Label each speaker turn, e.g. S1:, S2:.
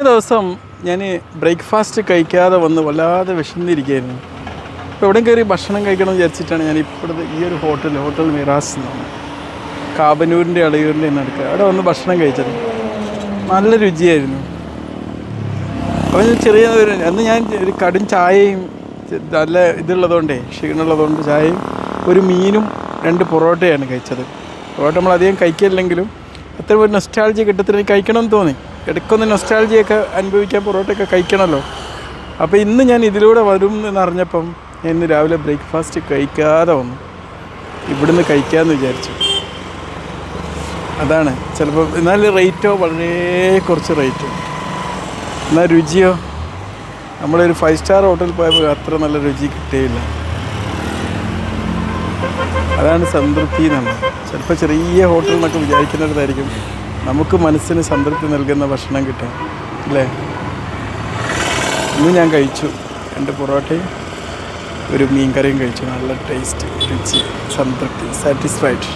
S1: ദിവസം ഞാൻ ബ്രേക്ക്ഫാസ്റ്റ് കഴിക്കാതെ വന്ന് വല്ലാതെ വിശന്നിരിക്കുകയായിരുന്നു. അപ്പോൾ എവിടെയും കയറി ഭക്ഷണം കഴിക്കണം എന്ന് വിചാരിച്ചിട്ടാണ് ഞാൻ ഇപ്പോഴത്തെ ഈ ഒരു ഹോട്ടൽ മിറാസ് എന്നാണ് കാബനൂരിൻ്റെ അളയൂരിൻ്റെ നടുക്ക് അവിടെ വന്ന് ഭക്ഷണം കഴിച്ചത്. നല്ല രുചിയായിരുന്നു. അപ്പോൾ അന്ന് ഞാൻ ഒരു കടും ചായയും നല്ല ഇതുള്ളതുകൊണ്ടേ ക്ഷീണമുള്ളതുകൊണ്ട് ചായയും ഒരു മീനും 2 പൊറോട്ടയാണ് കഴിച്ചത്. പൊറോട്ട നമ്മൾ അധികം കഴിക്കില്ലെങ്കിലും അത്ര ഒരു നൊസ്റ്റാൾജി കിട്ടത്തിന് കഴിക്കണമെന്ന് തോന്നി. ഇടയ്ക്കൊന്ന് നൊസ്റ്റാൾജിയൊക്കെ അനുഭവിക്കാൻ പൊറോട്ടയൊക്കെ കഴിക്കണമല്ലോ. അപ്പോൾ ഇന്ന് ഞാൻ ഇതിലൂടെ വരും എന്നറിഞ്ഞപ്പം ഇന്ന് രാവിലെ ബ്രേക്ക്ഫാസ്റ്റ് കഴിക്കാതെ വന്നു. ഇവിടുന്ന് കഴിക്കാമെന്ന് വിചാരിച്ചു. അതാണ് ചിലപ്പോൾ എന്നാൽ റേറ്റോ വളരെ കുറച്ച് റേറ്റോ, എന്നാൽ രുചിയോ നമ്മളൊരു 5 സ്റ്റാർ ഹോട്ടലിൽ പോയപ്പോൾ അത്ര നല്ല രുചി കിട്ടിയില്ല. അതാണ് സംതൃപ്തി എന്നുള്ളത്. ചിലപ്പോൾ ചെറിയ ഹോട്ടൽ എന്നൊക്കെ വിചാരിക്കുന്നിടത്തായിരിക്കും നമുക്ക് മനസ്സിന് സംതൃപ്തി നൽകുന്ന ഭക്ഷണം കിട്ടും അല്ലേ. ഇന്ന് ഞാൻ കഴിച്ചു 2 പൊറോട്ടയും ഒരു മീൻ കറിയും കഴിച്ചു. നല്ല ടേസ്റ്റ്, രുചി, സംതൃപ്തി, സാറ്റിസ്ഫൈഡ്.